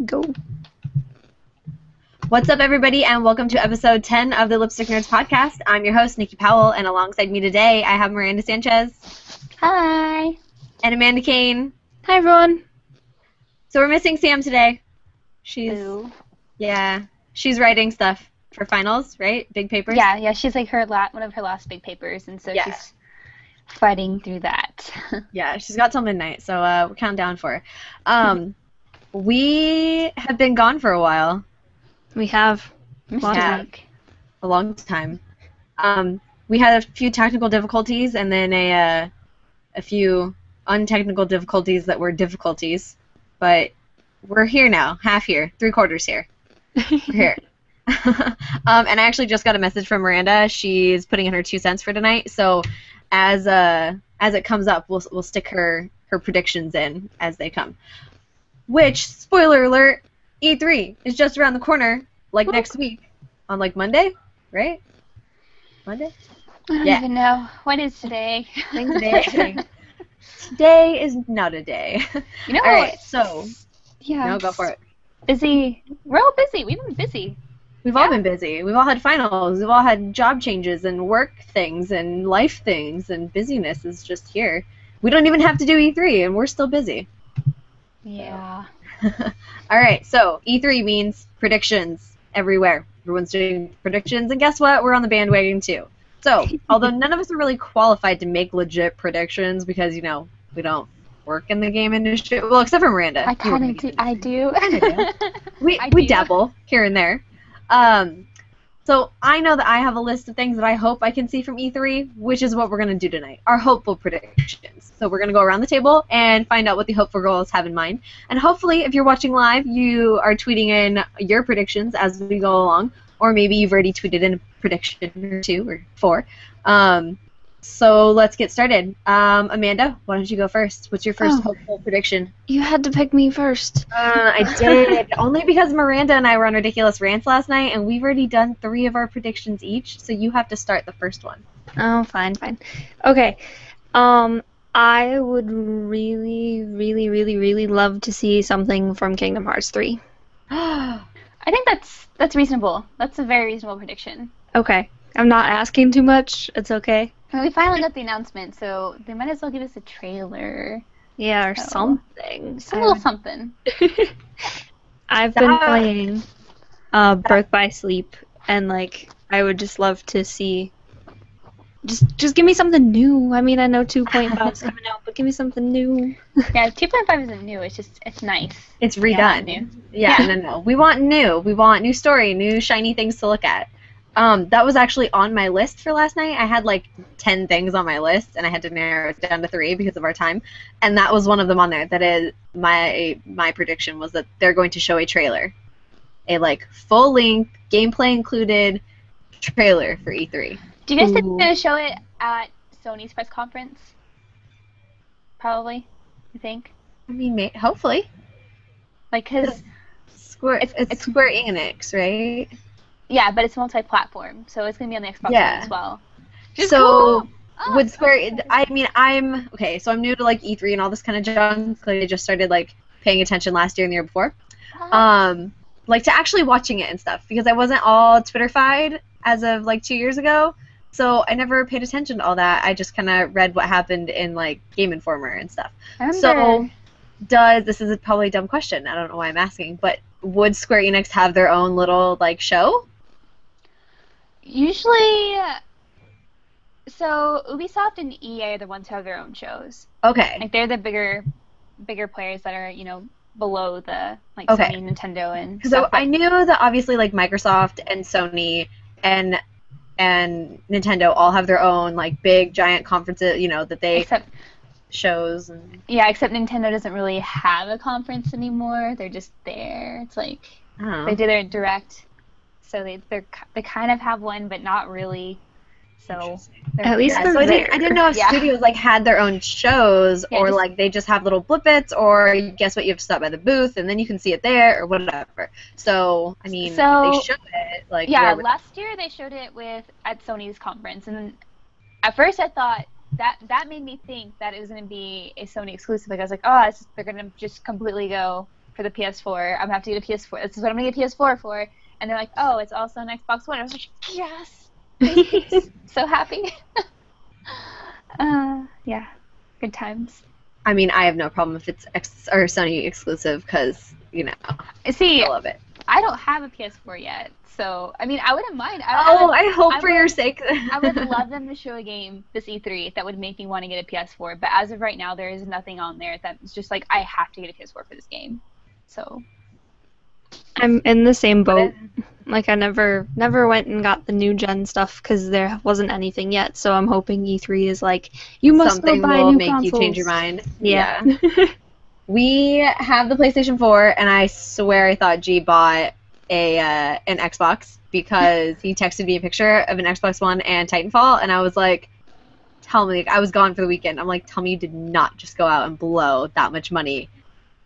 Go. What's up, everybody, and welcome to episode 10 of the Lipstick Nerds podcast. I'm your host, Nikki Powell, and alongside me today, I have Miranda Sanchez. Hi. And Amanda Kane. Hi, everyone. So we're missing Sam today. She's writing stuff for finals, right? Big papers? Yeah, she's like one of her last big papers, and so she's fighting through that. Yeah, she's got till midnight, so we're counting down for her. We have been gone for a while. We have. A long time. We had a few technical difficulties and then a few untechnical difficulties that were difficulties, but we're here now, half here, 3/4 here. We're here. And I actually just got a message from Miranda. She's putting in her 2 cents for tonight, so as it comes up, we'll stick her predictions in as they come. Which, spoiler alert, E3 is just around the corner, like next week, on like Monday, right? Monday? I don't even know. What is today? Today is not a day. You know. All right, so yeah. go for it. Busy. We're all busy. We've been busy. We've all been busy. We've all had finals. We've all had job changes and work things and life things, and busyness is just here. We don't even have to do E3, and we're still busy. Yeah. All right, so E3 means predictions everywhere. Everyone's doing predictions, and guess what? We're on the bandwagon too. So, although none of us are really qualified to make legit predictions because, we don't work in the game industry. Well, except for Miranda. I kind of do. I do. We dabble here and there. So I know that I have a list of things that I hope I can see from E3, which is what we're going to do tonight, our hopeful predictions. So we're going to go around the table and find out what the hopeful girls have in mind. And hopefully, if you're watching live, you are tweeting in your predictions as we go along, or maybe you've already tweeted in a prediction or 2 or 4. So let's get started. Amanda, why don't you go first? What's your first hopeful prediction? You had to pick me first. I did. Only because Miranda and I were on Ridiculous Rants last night, and we've already done 3 of our predictions each, so you have to start the first one. Oh, fine. Okay. I would really, really, really, really love to see something from Kingdom Hearts 3. I think that's reasonable. That's a very reasonable prediction. Okay. I'm not asking too much. It's okay. I mean, we finally got the announcement, so they might as well give us a trailer. Yeah, or something. Just a little something. I've been playing Birth by Sleep, and I would just love to see. Just give me something new. I mean, I know 2.5 is coming out, but give me something new. Yeah, 2.5 isn't new. It's nice. It's redone. No. We want new. We want new story, new shiny things to look at. That was actually on my list for last night. I had 10 things on my list, and I had to narrow it down to 3 because of our time. And that was one of them on there. That is my prediction was that they're going to show a trailer, a full-length, gameplay included trailer for E3. Do you guys think they're going to show it at Sony's press conference? Probably, you think? I mean, hopefully. Because it's Square Enix, right? Yeah, but it's multi-platform, so it's going to be on the Xbox One as well. So, would Square... I mean, I'm new to, E3 and all this kind of junk. I just started, paying attention last year and the year before. To actually watching it and stuff, because I wasn't all Twitter-fied as of, 2 years ago, so I never paid attention to all that. I just kind of read what happened in, Game Informer and stuff. So, this is probably a dumb question. I don't know why I'm asking, but would Square Enix have their own little, show? Usually, so Ubisoft and EA are the ones who have their own shows. Okay. They're the bigger players that are, below the, Sony, Nintendo, and so stuff. I knew that obviously, Microsoft and Sony and Nintendo all have their own, big, giant conferences, that they... shows. Yeah, except Nintendo doesn't really have a conference anymore. They're just there. It's they do their direct... So they kind of have one, but not really. So at least they're there. I didn't know if studios had their own shows, or they just have little blippets, or guess what, you have to stop by the booth and then you can see it there or whatever. So I mean, if they show it last year they showed it at Sony's conference, and at first I thought that made me think that it was going to be a Sony exclusive. I was like, they're going to just completely go for the PS4. I'm gonna have to get a PS4. This is what I'm gonna get a PS4 for. And they're like, oh, it's also an Xbox One. I was like, yes, thanks. So happy. Yeah, good times. I mean, I have no problem if it's Sony exclusive because, you know, see, I love it. I don't have a PS4 yet, so I mean, I wouldn't mind. I hope for your sake. I would love them to show a game this E3 that would make me want to get a PS4. But as of right now, there is nothing on there that's just like I have to get a PS4 for this game. So I'm in the same boat. Like I never went and got the new gen stuff because there wasn't anything yet. So I'm hoping E3 is like you must something go buy will new make consoles. you change your mind. Yeah. We have the PlayStation 4, and I swear I thought G bought an Xbox because he texted me a picture of an Xbox One and Titanfall, and I was like, tell me, I was gone for the weekend. I'm like, tell me you did not just go out and blow that much money.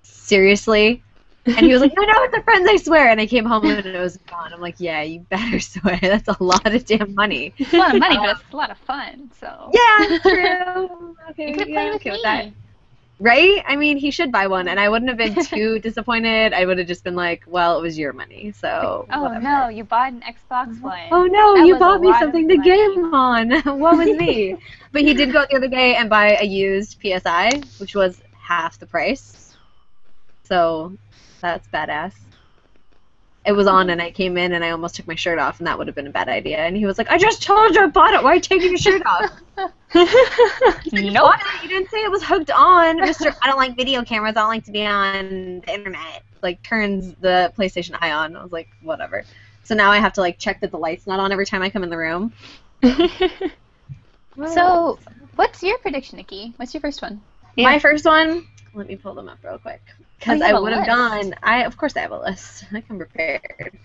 Seriously? And he was like, no, it's a friend, I swear. And I came home and it was gone. I'm like, yeah, you better swear. That's a lot of damn money. It's a lot of money, but it's a lot of fun, so. Yeah, true. Okay, you could play with me. with that. Right? I mean, he should buy one, and I wouldn't have been too disappointed. I would have just been like, well, it was your money, so oh, whatever. no, you bought an Xbox One. Oh, no, That you was bought a me lot something of to money. game on. What was me? But he did go out the other day and buy a used PSI, which was half the price. So that's badass. It was on, and I came in, and I almost took my shirt off, and that would have been a bad idea. And he was like, I just told you I bought it. Why are you taking your shirt off? Nope. You didn't say it was hooked on, Mr. I don't like video cameras. I don't like to be on the internet. Like, turns the PlayStation Eye on. I was like, whatever. So now I have to, like, check that the light's not on every time I come in the room. So, what's your prediction, Nikki? What's your first one? Yeah. My first one, let me pull them up real quick. Because you I have a would have list. gone, of course I have a list. I come prepared.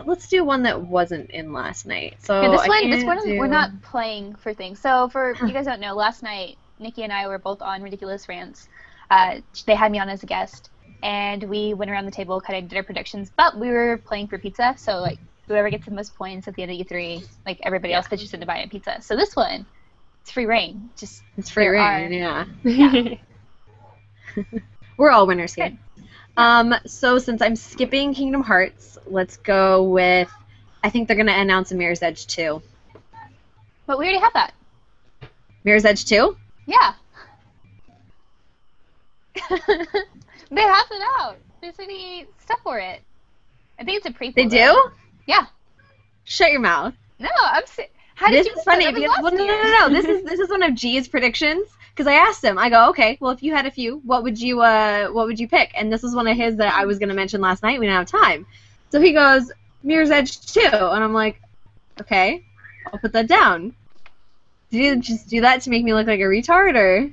Let's do one that wasn't in last night. So Yeah, I this one, can't we're not playing for things. So, for you guys don't know, last night, Nikki and I were both on Ridiculous Rants. They had me on as a guest, and we went around the table, kind of did our predictions, but we were playing for pizza, so, like, whoever gets the most points at the end of E3, like, everybody else pitches in to buy a pizza. So this one, it's free reign. Just It's free there reign, are- yeah. We're all winners here. Good. So since I'm skipping Kingdom Hearts, let's go with, I think they're going to announce a Mirror's Edge 2. But we already have that. Mirror's Edge 2? Yeah. They have it out. There's any stuff for it. I think it's a prequel. They though. do? Yeah. Shut your mouth. No, How did This you is miss funny. that? That was Because, last year. no. This is one of G's predictions. Because I asked him, I go, okay, well, if you had a few, what would you pick? And this was one of his that I was going to mention last night. We didn't have time. So he goes, Mirror's Edge 2. And I'm like, okay, I'll put that down. Did you just do that to make me look like a retard, or?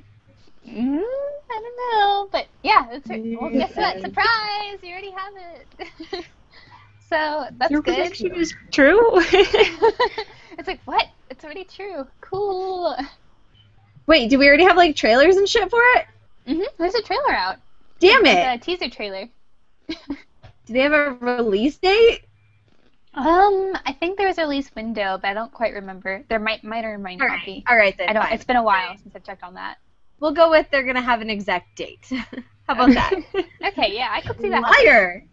I don't know, but yeah, that's right. Well, guess what? Surprise! You already have it. So that's Your good. prediction is true. It's like, what? It's already true. Cool. Wait, do we already have, like, trailers and shit for it? There's a trailer out. Damn It's it! a teaser trailer. Do they have a release date? I think there was a release window, but I don't quite remember. There might or might not be. All right then. I don't. fine. It's been a while since I've checked on that. We'll go with they're gonna have an exact date. How about that? Okay, yeah, I could see that. Liar.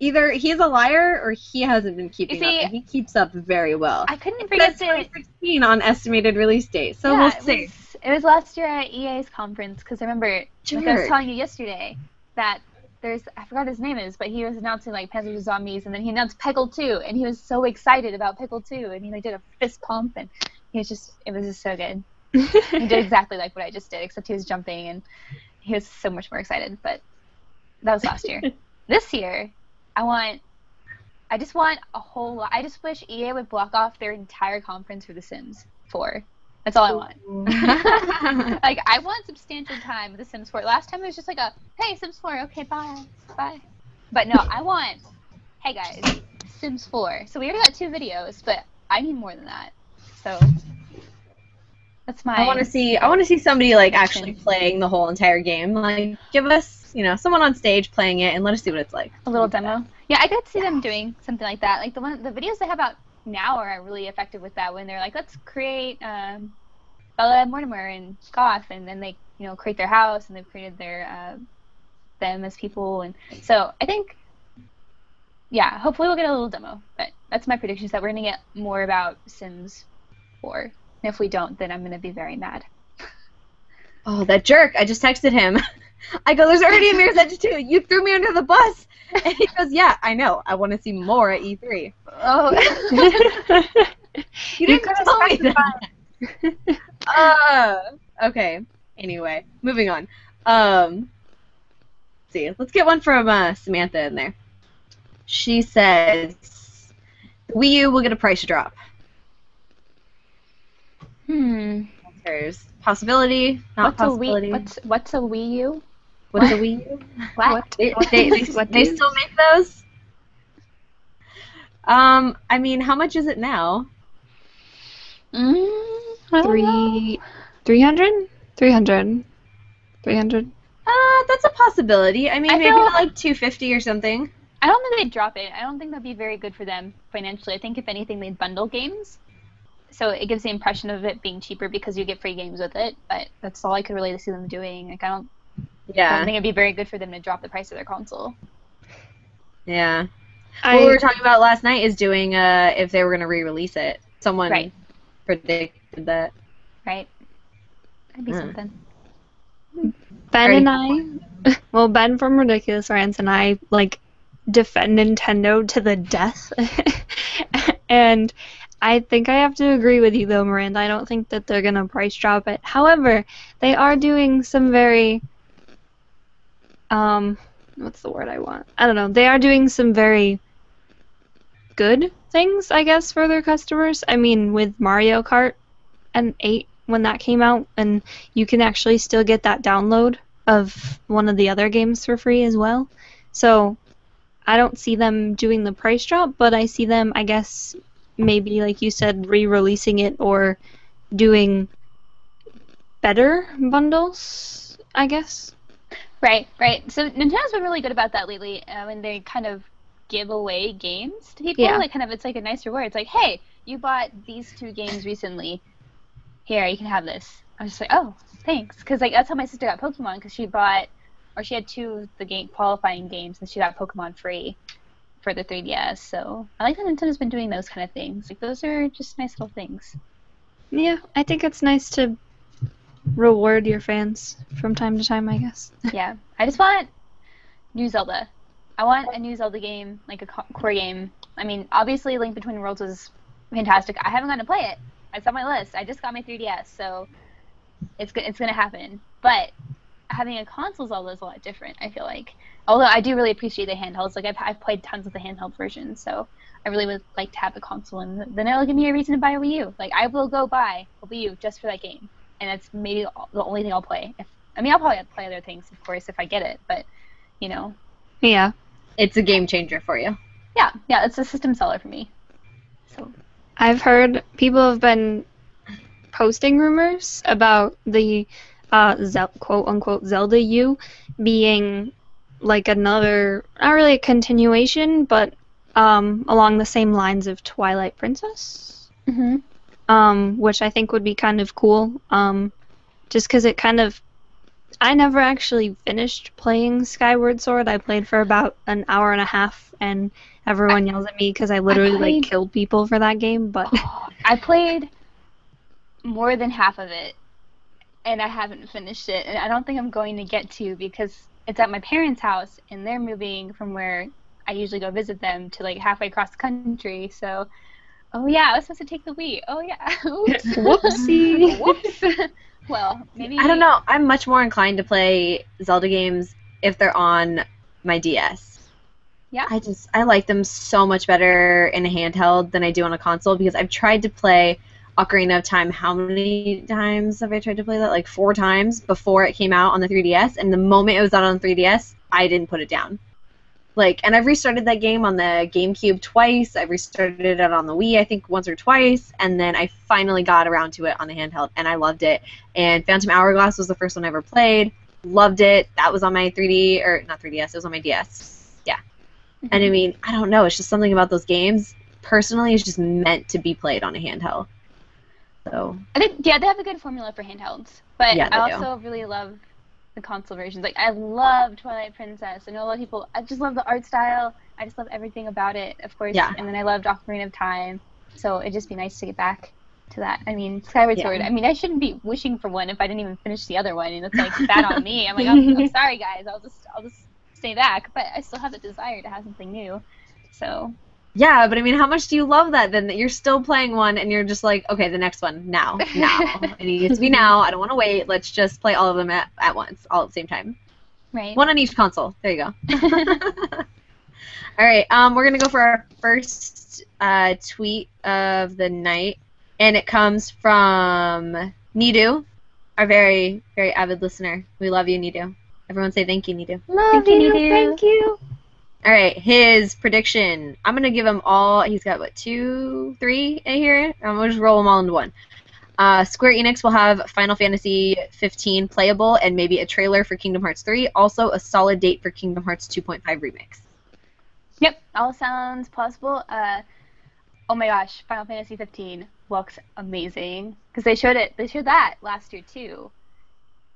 Either he's a liar or he hasn't been keeping You see, up, and he keeps up very well. I couldn't That's forget to. 2016 on estimated release date, so Yeah, we'll it see. It was last year at EA's conference, because I remember, like I was Jerk. telling you yesterday, that I forgot his name is, but he was announcing, like, Plants vs. Zombies, and then he announced Pickle 2, and he was so excited about Pickle 2, and he, like, did a fist pump, and it was just so good. He did exactly like what I just did, except he was jumping, and he was so much more excited, but that was last year. This year, I just want a whole lot. I just wish EA would block off their entire conference for The Sims 4. That's all I want. Like, I want substantial time with The Sims 4. Last time it was just like hey, Sims 4, okay, bye. But no, I want, hey guys, Sims 4. So we already got 2 videos, but I need more than that. So that's my. I want to see somebody, like, actually playing the whole entire game. Like, give us, someone on stage playing it, and let us see what it's like. A little demo. Yeah, I could see them doing something like that. Like the videos they have out now are really effective with that. When they're like, let's create Bella Mortimer and Goth, and then they, create their house, and they've created their them as people, and so I think, yeah, hopefully we'll get a little demo. But that's my prediction, is that we're gonna get more about Sims 4. And if we don't, then I'm gonna be very mad. Oh, that jerk! I just texted him. I go, there's already a Mirror's Edge 2. You threw me under the bus. And he goes, yeah, I know. I want to see more at E3. Oh. You didn't tell me that. Okay. Anyway, moving on. Let's see. Let's get one from Samantha in there. She says, Wii U will get a price drop. There's possibility, not possibility. What's a Wii U? What's a Wii U? What? They still make those? I mean, how much is it now? 300? 300. That's a possibility. I mean, maybe like 250 or something. I don't think they'd drop it. I don't think that'd be very good for them financially. I think if anything, they'd bundle games. So it gives the impression of it being cheaper because you get free games with it. But that's all I could really see them doing. Like, I don't think it'd be very good for them to drop the price of their console. Yeah. What we were talking about last night is doing if they were going to re-release it. Someone predicted that. Right. That'd be something. Ben and I, well, Ben from Ridiculous Rants and I, like, defend Nintendo to the death. And I think I have to agree with you, though, Miranda. I don't think that they're going to price drop it. However, they are doing some very, what's the word I want? I don't know. They are doing some very good things, I guess, for their customers. I mean, with Mario Kart and 8, when that came out, and you can actually still get that download of one of the other games for free as well. So I don't see them doing the price drop, but I see them, I guess, maybe, like you said, re-releasing it or doing better bundles, I guess. Right. So Nintendo's been really good about that lately, when they kind of give away games to people. Yeah. Like, kind of, it's like a nice reward. It's like, hey, you bought these 2 games recently. Here, you can have this. I was just like, oh, thanks. Because, like, that's how my sister got Pokemon, because she had 2 of the qualifying games, and she got Pokemon free for the 3DS. So I like that Nintendo's been doing those kind of things. Like, those are just nice little things. Yeah, I think it's nice to reward your fans from time to time, I guess. Yeah. I just want new Zelda. I want a new Zelda game, like a core game. I mean, obviously, Link Between Worlds was fantastic. I haven't gotten to play it. It's on my list. I just got my 3DS, so it's going to happen. But having a console Zelda is a lot different, I feel like. Although I do really appreciate the handhelds. Like, I've played tons of the handheld versions, so I really would like to have a console, and then it'll give me a reason to buy a Wii U. Like, I will go buy a Wii U just for that game, and that's maybe the only thing I'll play. I'll probably play other things, of course, if I get it, but, Yeah. It's a game changer for you. Yeah, it's a system seller for me. So I've heard people have been posting rumors about the quote-unquote Zelda U being like another, not really a continuation, but along the same lines of Twilight Princess. Which I think would be kind of cool, just because it kind of, I never actually finished playing Skyward Sword. I played for about an hour and a half, and everyone yells at me because I literally killed people for that game. But I played more than half of it, and I haven't finished it, and I don't think I'm going to get to, because it's at my parents' house, and they're moving from where I usually go visit them to, like, halfway across the country. So, oh yeah, I was supposed to take the Wii. Oh yeah, oops. Whoopsie. Whoops. Well, maybe. I don't know. I'm much more inclined to play Zelda games if they're on my DS. Yeah. I like them so much better in a handheld than I do on a console, because I've tried to play Ocarina of Time. How many times have I tried to play that? Like 4 times before it came out on the 3DS, and the moment it was out on the 3DS, I didn't put it down. Like, and I've restarted that game on the GameCube twice. I've restarted it on the Wii, I think, once or twice, and then I finally got around to it on the handheld, and I loved it. And Phantom Hourglass was the first one I ever played. Loved it. That was on my 3D, or not 3DS, it was on my DS. Yeah. And I mean, I don't know, it's just something about those games, personally, is just meant to be played on a handheld. So I think they have a good formula for handhelds, but Yeah, I they do. also really love the console versions. Like I love Twilight Princess. I know a lot of people. I just love the art style. I just love everything about it, of course. Yeah. And then I loved Ocarina of Time. So it'd just be nice to get back to that. I mean, Skyward Yeah. Sword. I mean, I shouldn't be wishing for one if I didn't even finish the other one, and it's like bad on me. I'm like, I'm sorry, guys. I'll just stay back. But I still have the desire to have something new. So Yeah, but I mean, how much do you love that then that you're still playing one and you're just like, okay, the next one, now. It needs to be now. I don't want to wait. Let's just play all of them at once, all at the same time. right. One on each console. There you go. All right, we're going to go for our first tweet of the night, and it comes from Nidu, our very, very avid listener. We love you, Nidu. Everyone say thank you, Nidu. Love Thank you, you. Nidu. Thank you. All right, his prediction. I'm going to give him all. He's got, what, 2, 3 in here? I'm going to just roll them all into one. Square Enix will have Final Fantasy 15 playable and maybe a trailer for Kingdom Hearts 3. Also, a solid date for Kingdom Hearts 2.5 Remix. Yep, all sounds plausible. Oh my gosh, Final Fantasy 15 looks amazing because they showed that last year too.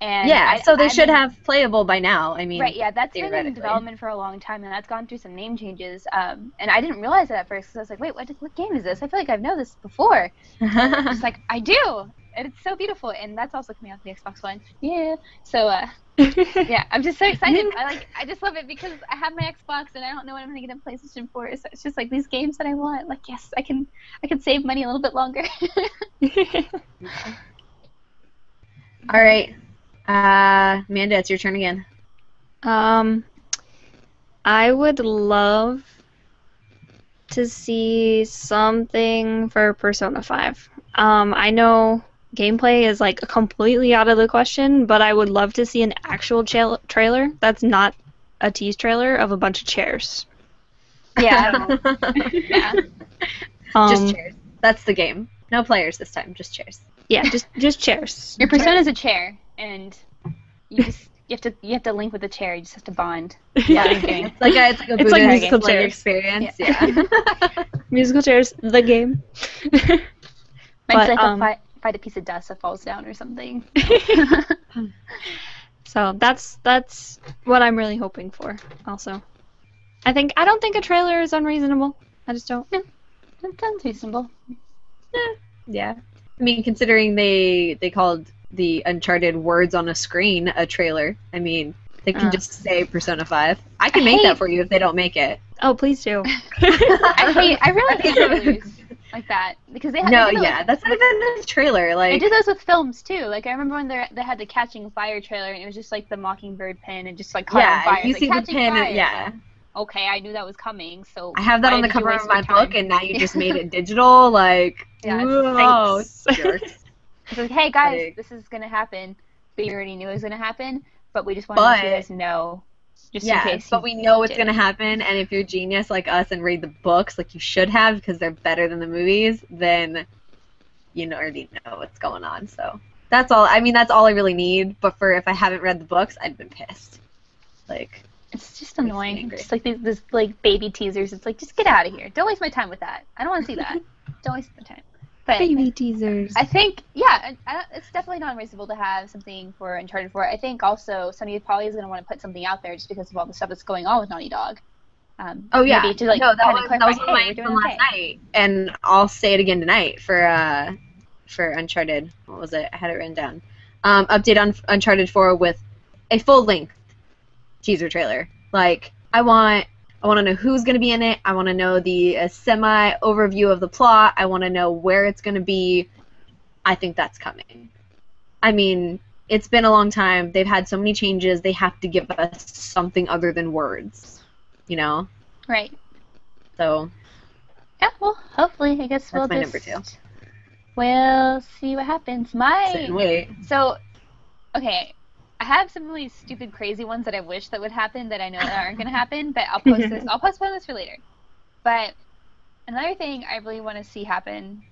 And Yeah, so they should have playable by now. I mean, right, yeah, that's been in theoretically. development for a long time, and that's gone through some name changes. And I didn't realize it at first because I was like, wait, what game is this? I feel like I've known this before. It's like I do, and it's so beautiful, and that's also coming out for the Xbox One. Yeah, so yeah, I'm just so excited. I just love it because I have my Xbox and I don't know when I'm gonna get a PlayStation 4. So it's just like these games that I want. Like, yes, I can save money a little bit longer. All right, Amanda, it's your turn again. I would love to see something for Persona 5. I know gameplay is like completely out of the question, but I would love to see an actual trailer that's not a tease trailer of a bunch of chairs. Yeah. Yeah. Just chairs. That's the game. No players this time, just chairs. Yeah, just chairs. Your persona's a chair, and you have to link with the chair. You just have to bond. Yeah, Okay. it's like a It's like musical Buddhist, chairs. experience. Yeah. Yeah. Musical chairs, the game. Mine's But, like a fight a piece of dust that falls down or something. So that's what I'm really hoping for. Also, I don't think a trailer is unreasonable. I just don't. That sounds reasonable. Yeah. I mean, considering they called the Uncharted words on a screen a trailer, I mean, they can just say Persona 5. I can make that for you if they don't make it. Oh, please do. I really hate trailers like that because they have No, yeah, that's not even a trailer. They Like, do those with films too. Like I remember when they had the Catching Fire trailer and it was just like the Mockingbird pin and just like caught on fire. yeah, you It's see like, the Catching pin, Fire. yeah. Okay, I knew that was coming, so I have that why on the did you cover waste of my your time? book, and now you just made it digital. Like, Yeah, whoa, thanks. jerks. It's like, hey guys, Like- this is gonna happen, but you already knew it was gonna happen, but we just wanted to let you guys know, just in Yeah, case. but you we know it's didn't. gonna happen, and if you're a genius like us and read the books like you should have because they're better than the movies, then you already know what's going on. So that's all. I mean, that's all I really need. But for if I haven't read the books, I'd been pissed. Like, It's just Makes me annoying. angry. Just like these like baby teasers. It's like just get out of here. Don't waste my time with that. I don't want to see that. Don't waste my time. But Baby teasers. I think, yeah, it's definitely not unreasonable to have something for Uncharted 4. I think also Sony probably is going to want to put something out there just because of all the stuff that's going on with Naughty Dog. oh yeah, Maybe to like no, that kind was of that clarify, was hey, my we're doing from last okay. night, and I'll say it again tonight for Uncharted. What was it? I had it written down. Update on Uncharted 4 with a full length teaser trailer. Like, I want to know who's going to be in it. I want to know the semi overview of the plot. I want to know where it's going to be. I think that's coming. I mean, it's been a long time. They've had so many changes. They have to give us something other than words, you know? Right. So, Yeah, well, hopefully, I guess That's we'll my just... number 2. We'll see what happens. sit and wait. So, okay, I have some really stupid, crazy ones that I wish that would happen that I know that aren't going to happen, but I'll post this. I'll postpone this for later. But another thing I really want to see happen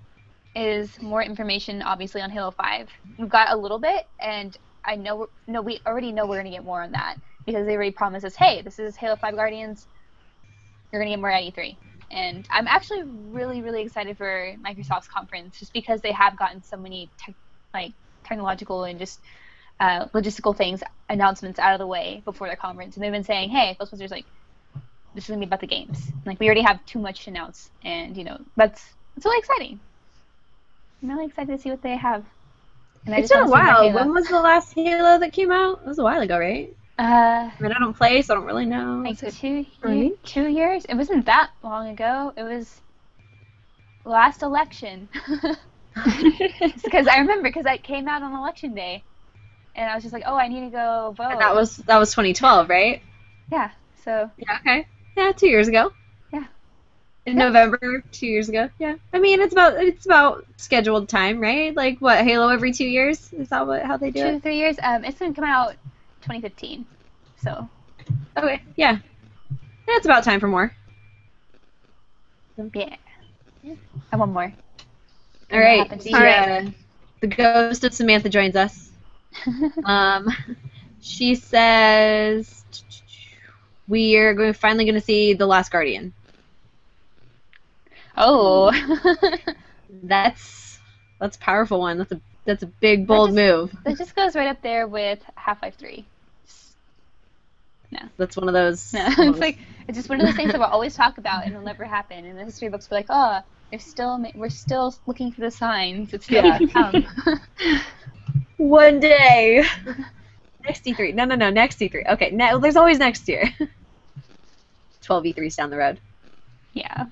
is more information, obviously, on Halo 5. We've got a little bit, and I know we already know we're going to get more on that because they already promised us, hey, this is Halo 5 Guardians. You're going to get more at E3. and I'm actually really, really excited for Microsoft's conference just because they have gotten so many technological and just logistical things announcements out of the way before their conference, and they've been saying, hey, Ghostbusters, like, this is gonna be about the games. Like, we already have too much to announce, and that's really exciting. I'm really excited to see what they have. And It's been a while. When was the last Halo that came out? It was a while ago, right? I mean, I don't play, so I don't really know. Like 2 years? It wasn't that long ago. It was last election. Because I remember, because it came out on election day, and I was just like, oh, I need to go vote. And that was 2012, right? Yeah. So. Yeah. Okay. Yeah, 2 years ago. Yeah. In November, 2 years ago. Yeah. I mean, it's about scheduled time, right? Like what? Halo every 2 years? Is that how they do it? 2 to 3 years. It's gonna come out 2015. So. Okay. Yeah. Yeah, it's about time for more. Yeah. I want more. All right. The ghost of Samantha joins us. She says we're finally going to see The Last Guardian. Oh. That's a powerful one. That's a big, bold move. That just goes right up there with Half-Life 3. No. That's one of those. No. It's just one of those things that we'll always talk about and it'll never happen. And the history books will be like, oh, we're still looking for the signs. It's still to come. One day. Next E3. No, next E3. Okay, there's always next year. 12 E3s down the road. Yeah.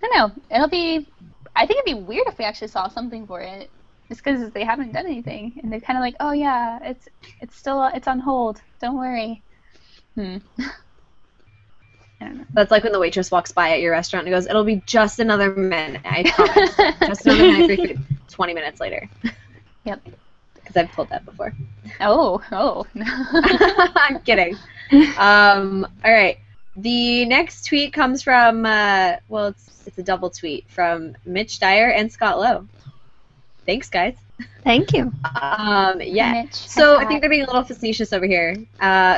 I don't know. I think it'd be weird if we actually saw something for it. Just because they haven't done anything. And they're kind of like, oh yeah, it's on hold. Don't worry. I don't know. That's like when the waitress walks by at your restaurant and goes, it'll be just another minute, I promise. Just another minute for food. 20 minutes later. Yep. Because I've told that before. Oh. I'm kidding. All right. The next tweet comes from, it's a double tweet from Mitch Dyer and Scott Lowe. Thanks, guys. Thank you. Yeah. Mitch, so I think they're being a little facetious over here.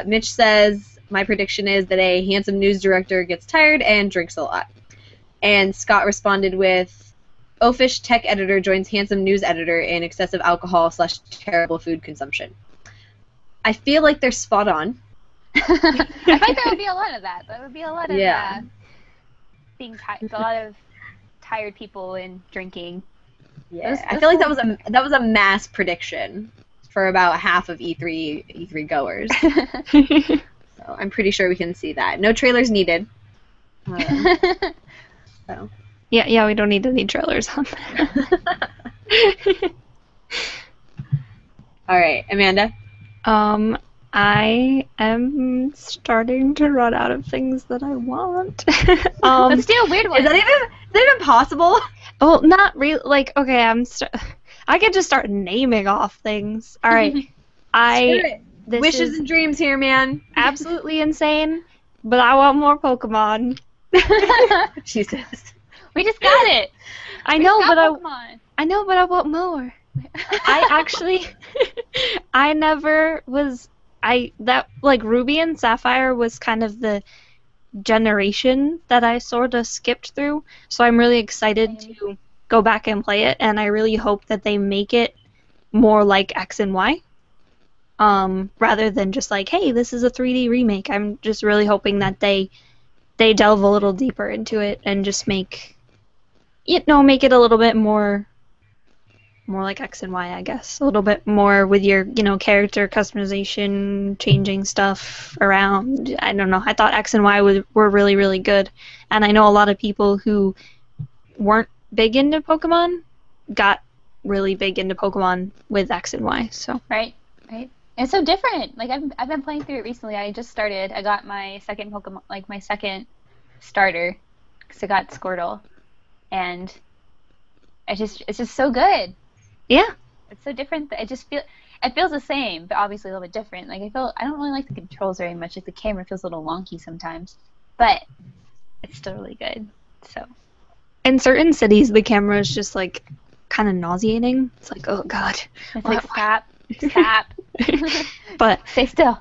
Mitch says, my prediction is that a handsome news director gets tired and drinks a lot. And Scott responded with, Oafish tech editor joins handsome news editor in excessive alcohol / terrible food consumption. I feel like they're spot on. I think there would be a lot of that. There would be a lot of being a lot of tired people and drinking. Yeah, I feel like that was a mass prediction for about half of E3 goers. So I'm pretty sure we can see that. No trailers needed. So. Yeah, we don't need any trailers on that. All right, Amanda. I am starting to run out of things that I want. Let's do a weird one. Is that even possible? Well, not really. Like, okay, I could just start naming off things. All right, this wishes and dreams here, man. Absolutely insane, but I want more Pokemon. Jesus. We just got it. I know, but I want more. Ruby and Sapphire was kind of the generation that I sort of skipped through, so I'm really excited to go back and play it, and I really hope that they make it more like X and Y, rather than just like, hey, this is a 3D remake. I'm just really hoping that they delve a little deeper into it and just make it a little bit more like X and Y, I guess. A little bit more with your, character customization, changing stuff around. I don't know. I thought X and Y were really, really good. And I know a lot of people who weren't big into Pokemon got really big into Pokemon with X and Y. So. Right. It's so different. Like, I've been playing through it recently. I just started. I got my second Pokemon, like my second starter, because I got Squirtle. And it's just so good. Yeah. It's so different. It feels the same, but obviously a little bit different. Like, I don't really like the controls very much. Like, the camera feels a little wonky sometimes, but it's still really good. So. In certain cities, the camera is just like kind of nauseating. It's like, oh god. It's like stop. But stay still.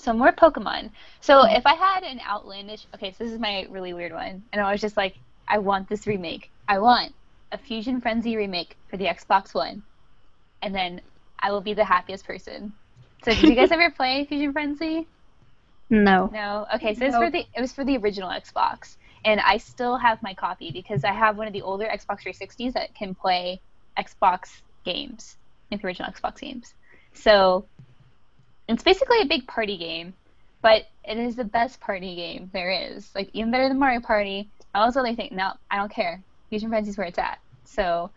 So more Pokemon. So if I had an outlandish, okay, so this is my really weird one, and I was just like, I want this remake. I want a Fusion Frenzy remake for the Xbox One, and then I will be the happiest person. So did you guys ever play Fusion Frenzy? No. No. Okay, so Nope. it was for the original Xbox, and I still have my copy because I have one of the older Xbox 360s that can play Xbox games, like the original Xbox games. So it's basically a big party game, but it is the best party game there is. Like, even better than Mario Party. All those other things, no, I don't care. Fusion Frenzy is where it's at. So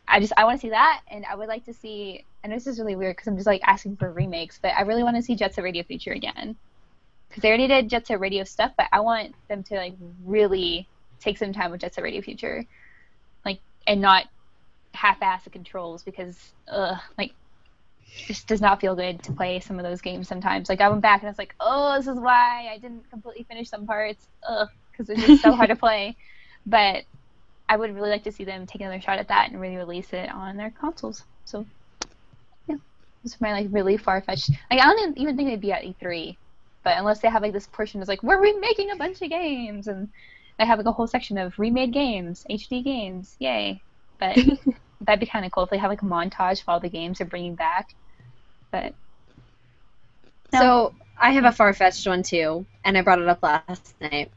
I want to see that, and I would like to see, and this is really weird because I'm just like asking for remakes, but I really want to see Jet Set Radio Future again. Because they already did Jet Set Radio stuff, but I want them to like really take some time with Jet Set Radio Future, like, and not half-ass the controls because like, it just does not feel good to play some of those games sometimes. Like, I went back and I was like, oh, this is why I didn't completely finish some parts, because it's just so hard to play. But I would really like to see them take another shot at that and really release it on their consoles. So yeah, this is my like really far-fetched. Like, I don't even think they'd be at E3. But unless they have like this portion that's like, we're remaking a bunch of games, and they have like a whole section of remade games, HD games, yay. But that'd be kind of cool if they have like a montage of all the games they're bringing back. But So I have a far-fetched one too, and I brought it up last night.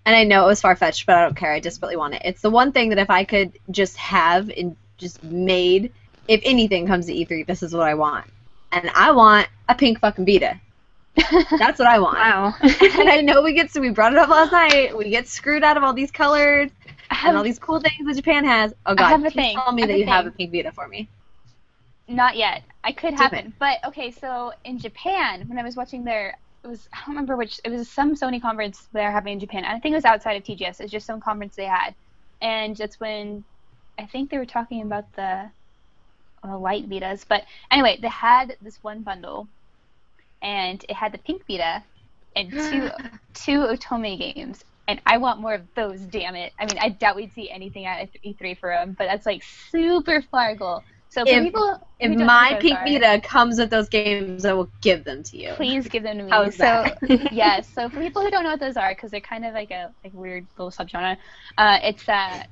And I know it was far-fetched, but I don't care. I desperately want it. It's the one thing that if I could just have and just made, if anything comes to E3, this is what I want. And I want a pink fucking Vita. That's what I want. Wow. And I know we brought it up last night. We get screwed out of all these colors and all these cool things that Japan has. Oh God, have a please thing. tell me I have that a you have a thing. pink Vita for me. not yet. It could Damn happen. But okay, so in Japan, when I was watching I don't remember which, it was some Sony conference they're having in Japan. I think it was outside of TGS. It was just some conference they had. And that's when I think they were talking about the light Vitas. But anyway, they had this one bundle, and it had the pink Vita and two Otome games. And I want more of those, damn it. I mean, I doubt we'd see anything at E3 for them, but that's like super far goal. So for people If who don't know my what those pink are, Vita comes with those games, I will give them to you. please give them to me. How's that? Yes. So for people who don't know what those are, because they're kind of like a weird little subgenre,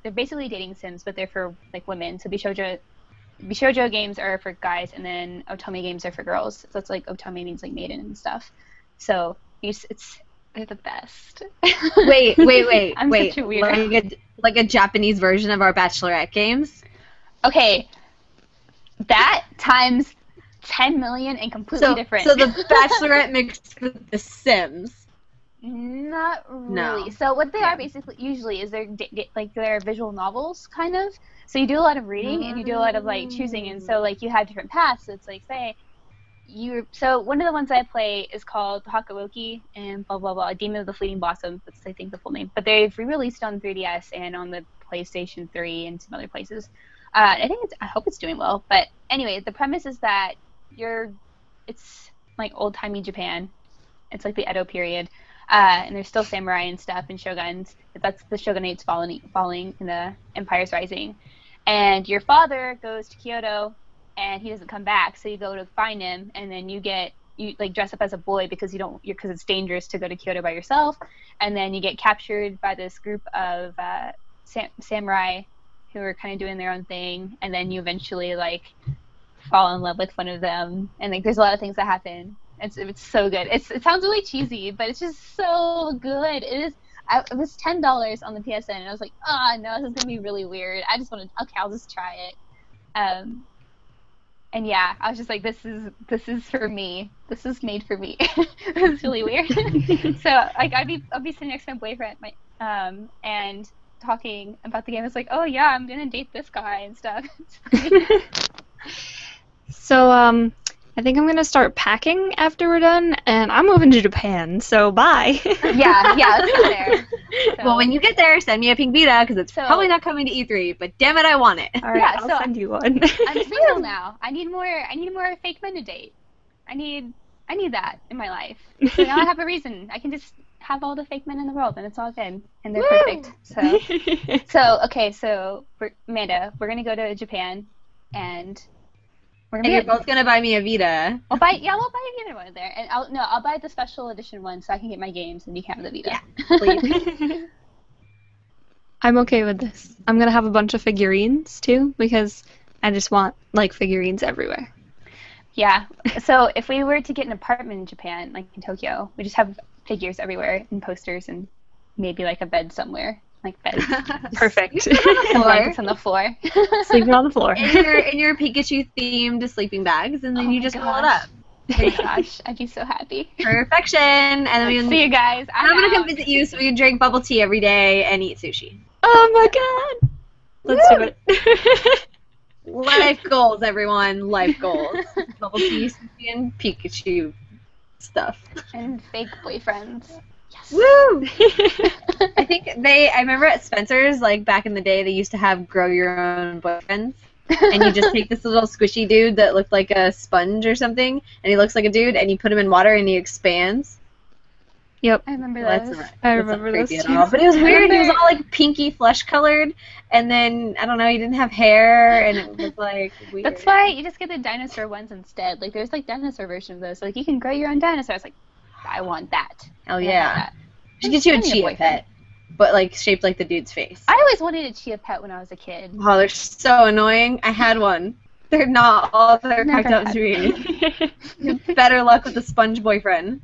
they're basically dating sims, but they're for like women. So Bishoujo games are for guys, and then Otome games are for girls. So it's like Otome means like maiden and stuff. So they're the best. Wait. I'm such a weirdo. Like a Japanese version of our Bachelorette games? Okay, that times 10 million and completely different. So the Bachelorette mixed with The Sims. Not really. No. So what they are basically usually is they're visual novels kind of. So you do a lot of reading and you do a lot of like choosing, and so like you have different paths. So it's like so one of the ones I play is called Hakawoki and blah blah blah, Demon of the Fleeting Blossom. That's I think the full name. But they've re-released on 3DS and on the PlayStation 3 and some other places. I hope it's doing well. But anyway, the premise is that it's like old-timey Japan. It's like the Edo period. And there's still samurai and stuff and shoguns. But that's the shogunate's falling and the empire's rising. And your father goes to Kyoto and he doesn't come back. So you go to find him, and then you like dress up as a boy because because it's dangerous to go to Kyoto by yourself. And then you get captured by this group of samurai who are kind of doing their own thing, and then you eventually like fall in love with one of them, and like there's a lot of things that happen. It's so good. It sounds really cheesy, but it's just so good. It was $10 on the PSN, and I was like, oh no, this is gonna be really weird. I just want to. Okay, I'll just try it. And yeah, I was just like, this is for me. This is made for me. It's really weird. So like I'll be sitting next to my boyfriend, and talking about the game. It's like, oh yeah, I'm gonna date this guy and stuff. So, I think I'm gonna start packing after we're done, and I'm moving to Japan, so bye. yeah, let's go there. So, Well, when you get there, send me a pink Vita, because it's probably not coming to E3, but damn it, I want it. All right, Yeah, I'll so send you one. I'm single now. I need more fake men to date. I need that in my life. So now I have a reason. I can just have all the fake men in the world, and it's all good, and they're perfect. So Amanda, we're gonna go to Japan, and We're And gonna you're be both gonna buy me a Vita. we'll buy either one there, and I'll buy the special edition one so I can get my games and you can have the Vita. Yeah, please. I'm okay with this. I'm gonna have a bunch of figurines too because I just want like figurines everywhere. Yeah. So if we were to get an apartment in Japan, like in Tokyo, we just have figures everywhere and posters and maybe like a bed somewhere, like beds. Perfect. And blankets on the floor. Sleeping on the floor. in your Pikachu themed sleeping bags, and then Oh you my just roll it gosh. up. Oh my gosh, I'd be so happy. Perfection. And then we See you guys. I'm gonna come out. visit you so we can drink bubble tea every day and eat sushi. Oh my god. Let's do it. Life goals, everyone. Life goals. Bubble tea, sushi, and Pikachu stuff. And fake boyfriends. Yes. Woo! I think I remember at Spencer's, like back in the day, they used to have grow your own boyfriends. And you just take this little squishy dude that looked like a sponge or something, and he looks like a dude, and you put him in water and he expands. Yep. I remember Well, those. that's I not remember creepy those at too. all. But it was weird. He was all like pinky flesh colored, and then I don't know, he didn't have hair, and it was like weird. That's why you just get the dinosaur ones instead. Like there's like dinosaur version of those. So, like you can grow your own dinosaur. I was like, I want that. Hell I yeah. want that. We should get you a I need a chia boyfriend. pet, but like shaped like the dude's face. I always wanted a chia pet when I was a kid. Oh, they're so annoying. I had one. They're not all they're Never cracked up had to be. Better luck with the sponge boyfriend.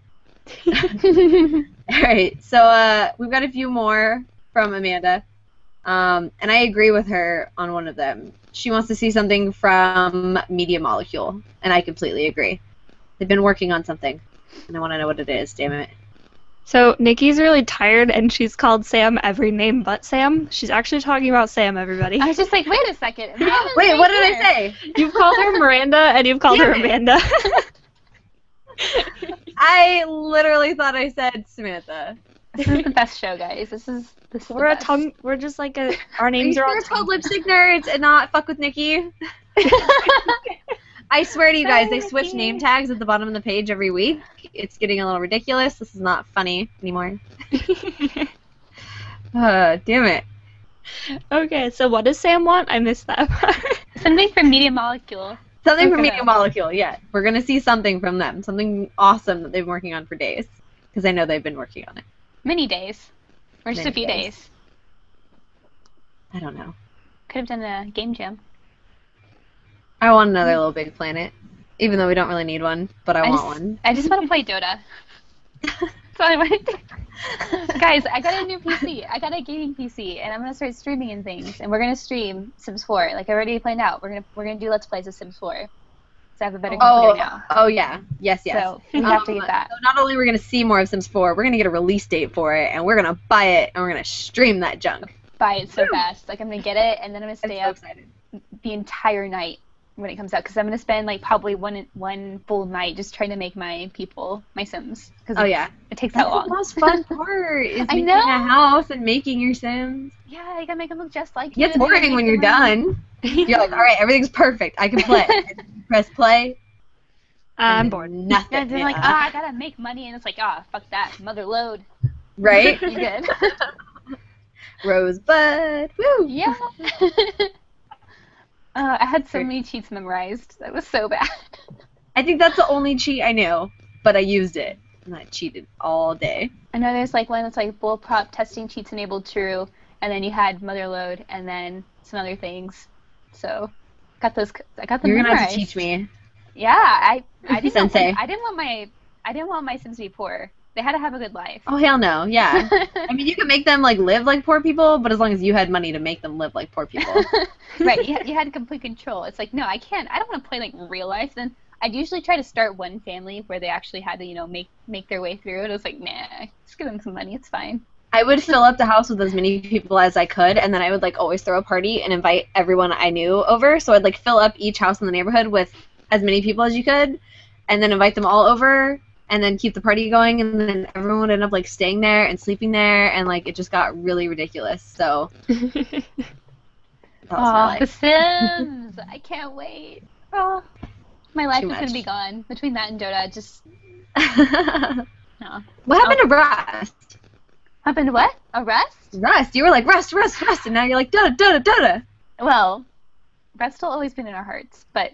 Alright, so we've got a few more from Amanda. And I agree with her on one of them. She wants to see something from Media Molecule, and I completely agree. They've been working on something, and I want to know what it is, damn it. So Nikki's really tired and she's called Sam every name but Sam. She's actually talking about Sam, everybody. I was just like, wait a second. Amanda's Wait, right what did here. I say? You've called her Miranda and you've called her Damn it. Amanda. I literally thought I said Samantha. This is the best show, guys. This is We're the a best. tongue. We're just like a. Our Are you names are sure all it's called tongue. Lipstick Nerds and not Fuck with Nikki? I swear to you guys, they switch name tags at the bottom of the page every week. It's getting a little ridiculous. This is not funny anymore. Damn it. Okay, so what does Sam want? I missed that part. Something from Media Molecule. Something from Okay. Media Molecule, yeah. We're going to see something from them. Something awesome that they've been working on for days. Because I know they've been working on it. Many days. Or just a Many few days. days. I don't know. Could have done a game jam. I want another Little Big Planet. Even though we don't really need one, but I want one. I just want to play Dota. That's all I want to do. Guys, I got a new PC. I got a gaming PC, and I'm gonna start streaming and things. And we're gonna stream Sims 4. Like I already planned out. We're gonna do Let's Plays of Sims 4. So I have a better computer now. Oh yeah. Yes, yes. So we have to get that. So not only are we going to see more of Sims 4, we're going to get a release date for it, and we're going to buy it, and we're going to stream that junk. Buy it so fast. Like I'm gonna get it, and then I'm gonna I'm stay so up excited. the entire night when it comes out, because I'm gonna spend like probably one full night just trying to make my people, my Sims. Cause Oh yeah. it takes That's that the long. most fun part is I making know. a house and making your Sims. Yeah, you gotta make them look just like It you. gets boring when you're done. You're like, all right, everything's perfect. I can play. And you press play. I'm and bored. Nothing. Yeah, they're like, I gotta make money, and it's like, fuck that, mother load. Right? You good? Rosebud. Woo. Yeah. I had so many cheats memorized. That was so bad. I think that's the only cheat I knew, but I used it. And I cheated all day. I know there's like one that's like bull prop testing cheats enabled true, and then you had mother load, and then some other things. So, got those. I got them You're gonna have memorized. to teach me. Yeah, I didn't. Sensei. I didn't want my Sims to be poor. They had to have a good life. Oh hell no, yeah. I mean, you can make them like live like poor people, but as long as you had money to make them live like poor people. Right, you had complete control. It's like, no, I can't. I don't want to play like real life. Then I'd usually try to start one family where they actually had to, make their way through. And I was like, nah, just give them some money. It's fine. I would fill up the house with as many people as I could, and then I would like always throw a party and invite everyone I knew over. So I'd like fill up each house in the neighborhood with as many people as you could, and then invite them all over, and then keep the party going, and then everyone would end up like staying there and sleeping there, and like it just got really ridiculous. So that was my The life. Sims! I can't wait. Oh, my life Too is gonna much. be gone between that and Dota. Just no. What happened to Rust? Happened to what? Arrest? Rust. You were like Rust, and now you're like Dota. Well, Rest's still always been in our hearts, but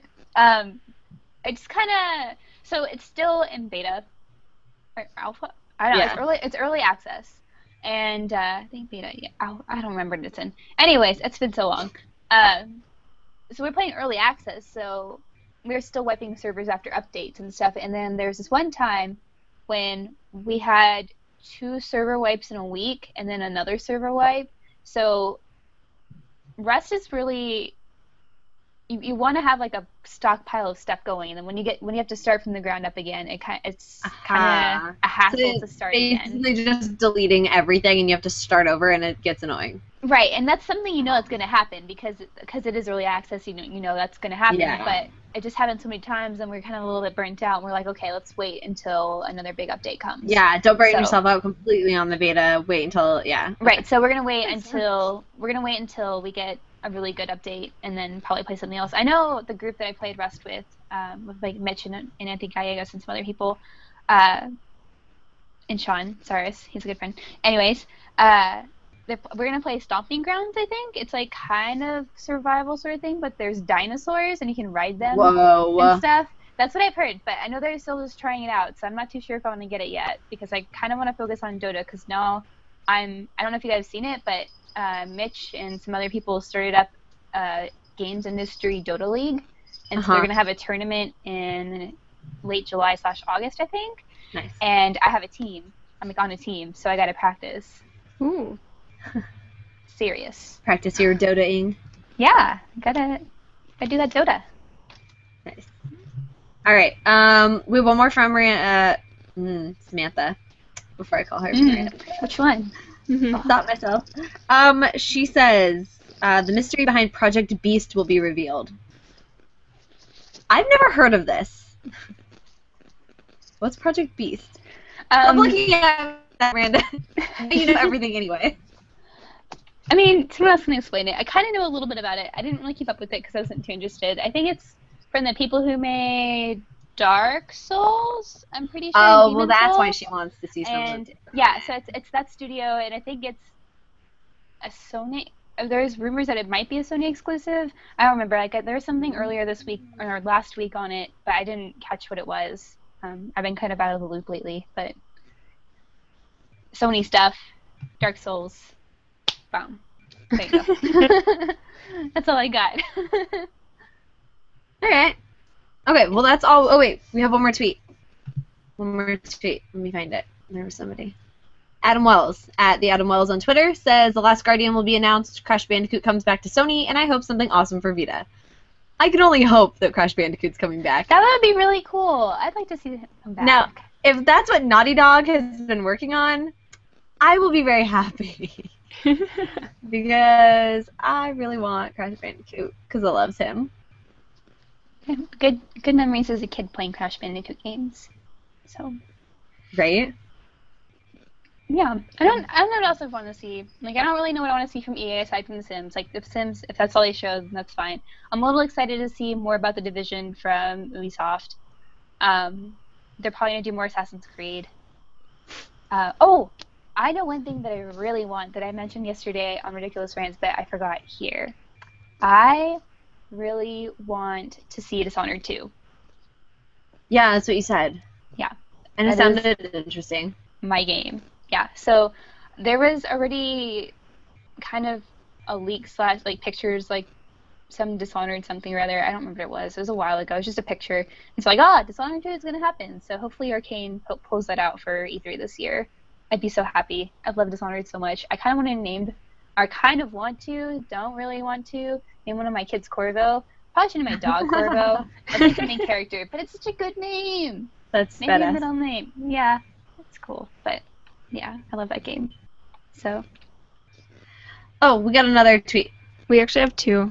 it's kind of so it's still in beta or alpha. I don't know. Yeah. It's early access, and I think beta. Yeah, I don't remember what it's in. Anyways, it's been so long. So we're playing early access, so we're still wiping servers after updates and stuff. And then there's this one time when we had 2 server wipes in a week, and then another server wipe. So Rust is really you want to have like a stockpile of stuff going, and then when you have to start from the ground up again, it's kind of a hassle to start again. Basically just deleting everything, and you have to start over, and it gets annoying. Right, and that's something you know that's going to happen because it is early access. You know that's going to happen. Yeah. But it just happened so many times, and we're kind of a little bit burnt out. And we're like, okay, let's wait until another big update comes. Yeah, don't burn yourself out completely on the beta. Wait until Right, so we're gonna wait until we get a really good update, and then probably play something else. I know the group that I played Rust with like Mitch and Anthony Gallegos and some other people, and Sean Saris, he's a good friend. Anyways, we're gonna play Stomping Grounds. I think it's like kind of survival sort of thing, but there's dinosaurs and you can ride them and stuff. That's what I've heard, but I know they're still just trying it out, so I'm not too sure if I want to get it yet because I kind of want to focus on Dota because now I don't know if you guys have seen it, but Mitch and some other people started up Games Industry Dota League, and so they're gonna have a tournament in late July/August, I think. Nice. And I have a team. I'm like on a team, so I gotta practice. Ooh. Serious. Practice your Dota-ing. Yeah, gotta do that Dota. Nice. All right. We have one more from Samantha. Before I call her Samantha. Which one? I'll stop myself. She says the mystery behind Project Beast will be revealed. I've never heard of this. What's Project Beast? I'm looking at that, Miranda. You know everything anyway. I mean, someone else can explain it. I kind of know a little bit about it. I didn't really keep up with it because I wasn't too interested. I think it's from the people who made Dark Souls. I'm pretty sure. Oh, Demon well, that's Souls. why she wants to see something. And yeah, so it's that studio, and I think it's a Sony. There's rumors that it might be a Sony exclusive. I don't remember. Like there was something earlier this week or last week on it, but I didn't catch what it was. I've been kind of out of the loop lately, but Sony stuff, Dark Souls, boom. There you go. That's all I got. All right. Okay, well, that's all. Oh, wait. We have one more tweet. One more tweet. Let me find it. There was somebody. Adam Wells, at the Adam Wells on Twitter, says, The Last Guardian will be announced, Crash Bandicoot comes back to Sony, and I hope something awesome for Vita. I can only hope that Crash Bandicoot's coming back. That would be really cool. I'd like to see him come back. Now, if that's what Naughty Dog has been working on, I will be very happy. Because I really want Crash Bandicoot, because I loves him. Good memories as a kid playing Crash Bandicoot games. So. Right? Yeah. I don't know what else I want to see. Like, I don't really know what I want to see from EA aside from The Sims. Like, The Sims, if that's all they show, then that's fine. I'm a little excited to see more about The Division from Ubisoft. They're probably going to do more Assassin's Creed. I know one thing that I really want that I mentioned yesterday on Ridiculous Rants that I forgot here. I really want to see Dishonored 2. Yeah, that's what you said. Yeah. And it sounded interesting. My game. Yeah. So there was already kind of a leak / like pictures, like some Dishonored something or other. I don't remember what it was. It was a while ago. It was just a picture. It's like, Dishonored 2 is going to happen. So hopefully Arcane pulls that out for E3 this year. I'd be so happy. I love Dishonored so much. I kind of don't really want to, name one of my kids Corvo. Probably should name my dog Corvo. That's like the main character, but it's such a good name. That's maybe badass. a middle name. Yeah, that's cool. But yeah, I love that game. So. Oh, we got another tweet. We actually have 2.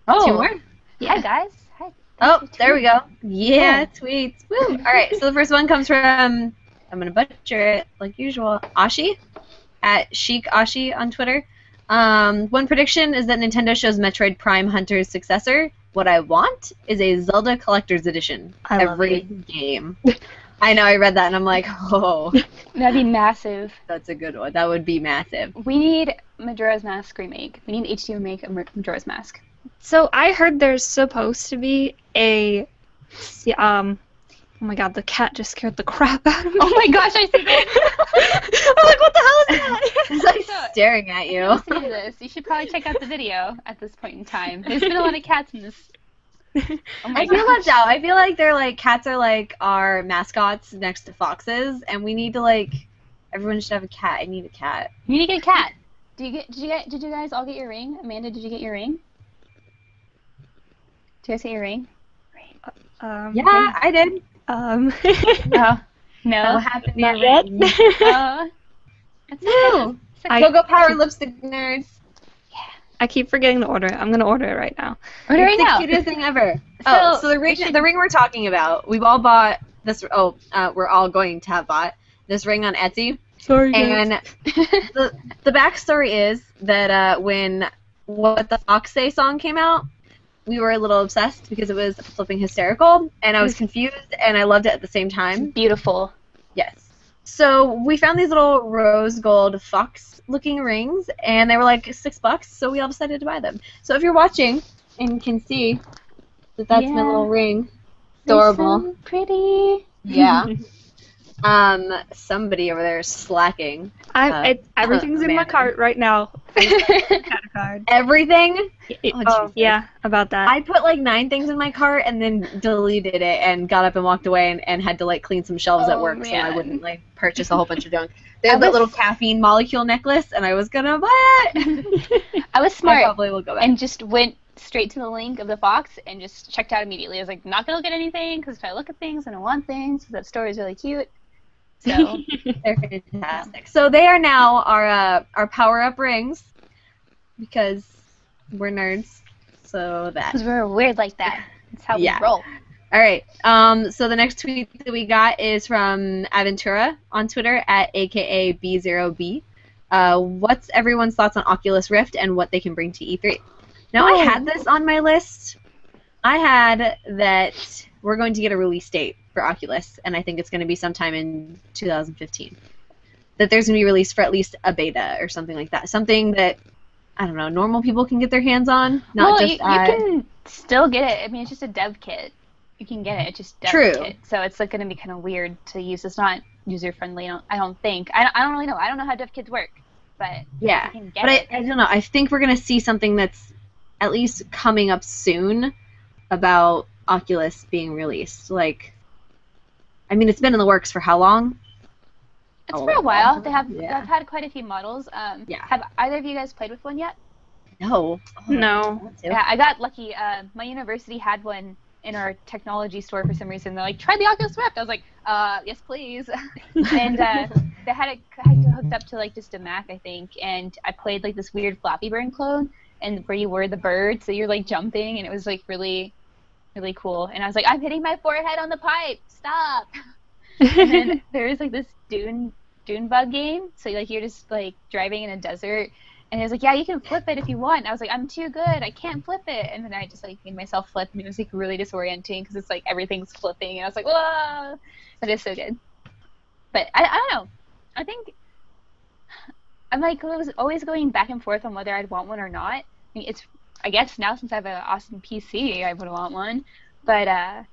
Oh. 2 more? Yeah, guys. Hi. Oh, there we go. Yeah, tweets. Woo! All right, so the first one comes from, I'm going to butcher it like usual, Ashi, at Chic Ashi on Twitter. One prediction is that Nintendo shows Metroid Prime Hunter's successor. What I want is a Zelda Collector's Edition. Every game. I know, I read that and I'm like, oh. That'd be massive. That's a good one. That would be massive. We need Majora's Mask remake. We need HD remake of Majora's Mask. So I heard there's supposed to be a See, oh my god, the cat just scared the crap out of me. Oh my gosh, I see that. I'm like, what the hell is that? It's like So, staring at If you. you're listening to this, you should probably check out the video at this point in time. There's been a lot of cats in this. Oh my I feel gosh. left out. I feel like they're like cats are like our mascots next to foxes, and we need to like everyone should have a cat. I need a cat. You need to get a cat. Did you guys all get your ring? Amanda, did you get your ring? Did you guys get your ring? Yeah, I did. Oh, What no. happened to Not your yet. ring? It's No. It's okay. Go go power lipstick nerds. I keep forgetting to order it. I'm gonna order it right now. Order right It's the now. cutest thing ever. So, So the ring we're talking about, we've all bought this. We're all going to have bought this ring on Etsy. Sorry, And the backstory is that when What the Fox Say song came out, we were a little obsessed because it was flipping hysterical, and I was confused, and I loved it at the same time. Beautiful. Yes. So we found these little rose gold fox-looking rings, and they were like $6, so we all decided to buy them. So if you're watching and can see that that's my Yeah. little ring, adorable. They're so pretty. Yeah. Somebody over there is slacking. Everything's in my Amanda. cart right now. Cat card. Everything. Jesus. Yeah, about that. I put like 9 things in my cart and then deleted it and got up and walked away and had to like clean some shelves at Oh, work so I man. wouldn't like purchase a whole bunch of junk. They had I that was- little caffeine molecule necklace and I was gonna buy it. I was I smart probably will go back. and just went straight to the link of the fox and just checked out immediately. I was like, not gonna look at anything because if I look at things, I don't want things. That story is really cute. So They're fantastic. So they are now our power up rings because we're nerds. So that. because we're weird like that. That's how Yeah. we roll. All right. So the next tweet that we got is from Aventura on Twitter at AKA B0B. What's everyone's thoughts on Oculus Rift and what they can bring to E3? Now, I had this on my list. I had that we're going to get a release date for Oculus, and I think it's going to be sometime in 2015. That there's going to be released for at least a beta or something like that. Something that, I don't know, normal people can get their hands on. Not Well, just you can still get it. I mean, it's just a dev kit. You can get it. It's just dev True. kit. So it's like going to be kind of weird to use. It's not user friendly. I don't think. I don't really know. I don't know how dev kits work, but Yeah, you can get but it. I don't know. I think we're going to see something that's at least coming up soon about Oculus being released. Like, I mean, it's been in the works for how long? It's for a while. They've Yeah. had quite a few models. Yeah. Have either of you guys played with one yet? No. No. Yeah, I got lucky. My university had one in our technology store for some reason. They're like, try the Oculus Rift. I was like, yes, please. And they had it hooked up to like just a Mac, I think. And I played like this weird Flappy Bird clone, and where you were the bird, so you're like jumping, and it was like really, really cool. And I was like, I'm hitting my forehead on the pipe. Stop. And then there was like this Dune bug game. So like you're just like driving in a desert. And it was like, yeah, you can flip it if you want. And I was like, I'm too good. I can't flip it. And then I just like made myself flip, and it was like really disorienting because it's like everything's flipping. And I was like, whoa, but it's so good. But I don't know. I think I'm like I was always going back and forth on whether I'd want one or not. I mean, I guess now since I have an awesome PC, I would want one. But I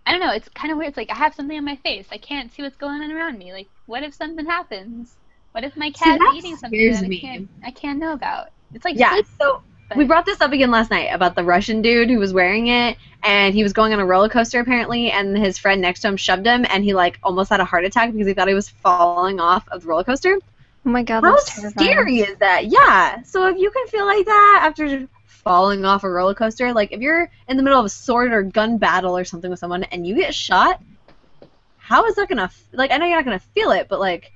don't know. It's kind of weird. It's like I have something on my face. I can't see what's going on around me. Like, what if something happens? What if my cat's that eating something scares that me. I can't know about? It's like Yeah, sleep, so but- we brought this up again last night about the Russian dude who was wearing it, and he was going on a roller coaster apparently, and his friend next to him shoved him, and he like almost had a heart attack because he thought he was falling off of the roller coaster. Oh my god, How that's terrifying. scary is that? Yeah. So if you can feel like that after falling off a roller coaster, like if you're in the middle of a sword or gun battle or something with someone and you get shot, how is that gonna like? I know you're not gonna feel it, but like,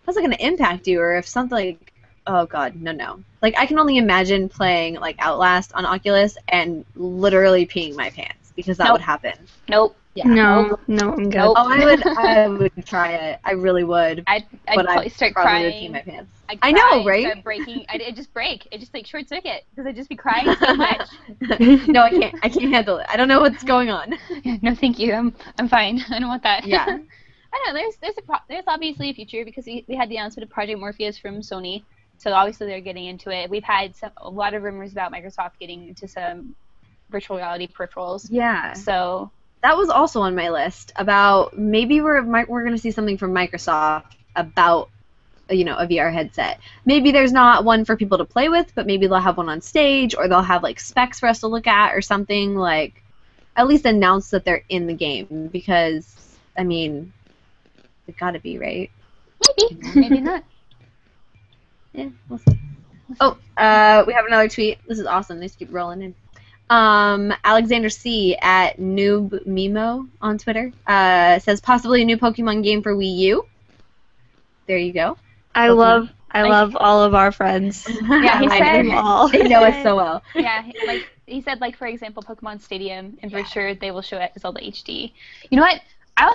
how's that gonna impact you? Or if something like, oh god, no. Like I can only imagine playing like Outlast on Oculus and literally peeing my pants because that Nope. would happen. Nope. Yeah. No, I'm good. Nope. Oh, I would try it. I really would. I'd But probably start probably would pee crying. my pants. I'd I know, cry and right? Start breaking. It'd just break. It just like short circuit because I'd just be crying so much. No, I can't. I can't handle it. I don't know what's going on. No, thank you. I'm fine. I don't want that. Yeah. I don't know. There's obviously a future because we had the announcement of Project Morpheus from Sony, so obviously they're getting into it. We've had a lot of rumors about Microsoft getting into some virtual reality peripherals. Yeah. So That was also on my list about maybe we're going to see something from Microsoft about a VR headset. Maybe there's not one for people to play with, but maybe they'll have one on stage, or they'll have like specs for us to look at or something, like at least announce that they're in the game, because I mean, it got to be, right? maybe not. Yeah, we'll see. Oh, we have another tweet. This is awesome. They just keep rolling in. Alexander C. at Noob Mimo on Twitter says possibly a new Pokemon game for Wii U. There you go. I love all of our friends. Yeah, he I said- know. all. They know us so well. Yeah, like he said, like for example, Pokemon Stadium, and for sure they will show it Zelda HD. You know what? I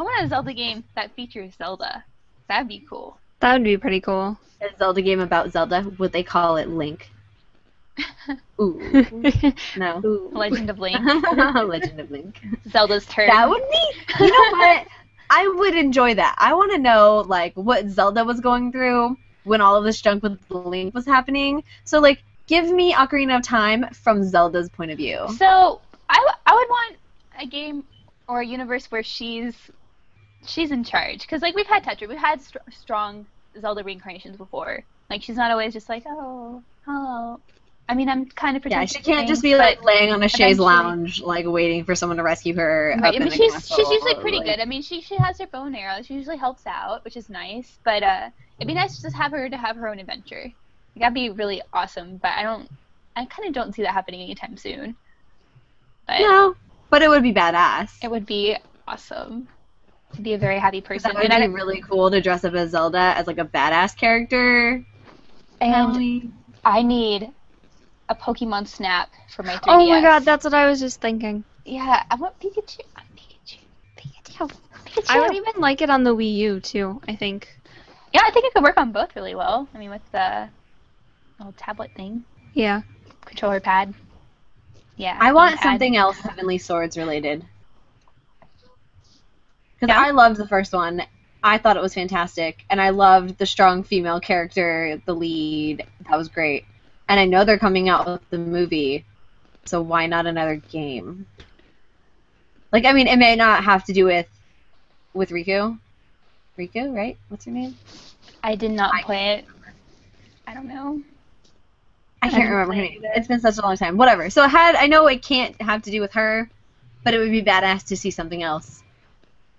want a Zelda game that features Zelda. That'd be cool. That would be pretty cool. A Zelda game about Zelda. Would they call it Link? Ooh. No. Legend of Link. Legend of Link. Zelda's turn. That would be. You know what? I would enjoy that. I want to know like what Zelda was going through when all of this junk with Link was happening. So like, give me Ocarina of Time from Zelda's point of view. So I would want a game or a universe where she's in charge, because like we've had Tetra, we've had strong Zelda reincarnations before. Like she's not always just like, oh, hello. I mean, I'm kind of Yeah, pretending. she can't just be like laying on a chaise lounge, like waiting for someone to rescue her. Right. Up I mean, in the she's castle, usually pretty like- good. I mean, she has her bow and arrow. She usually helps out, which is nice. But it'd be nice to just have her own adventure. That'd be really awesome. But I kind of don't see that happening anytime soon. But No, but it would be badass. it would be awesome. To be a very happy person. That would be really cool to dress up as Zelda as like a badass character. And I need a Pokemon Snap for my 3DS. Oh my god, that's what I was just thinking. Yeah, I want Pikachu. Pikachu. I would even like it on the Wii U too, I think. Yeah, I think it could work on both really well. I mean, with the little tablet thing, Yeah. controller pad. Yeah. I want gamepad. something else Heavenly Swords related. Because Yeah. I loved the first one. I thought it was fantastic. And I loved the strong female character, the lead. That was great. And I know they're coming out with the movie, so why not another game? Like, I mean, it may not have to do with Riku. Riku, right? What's her name? I did not play it. I don't know. I can't didn't remember her play name. it either. It's been such a long time. Whatever. So I know it can't have to do with her, but it would be badass to see something else,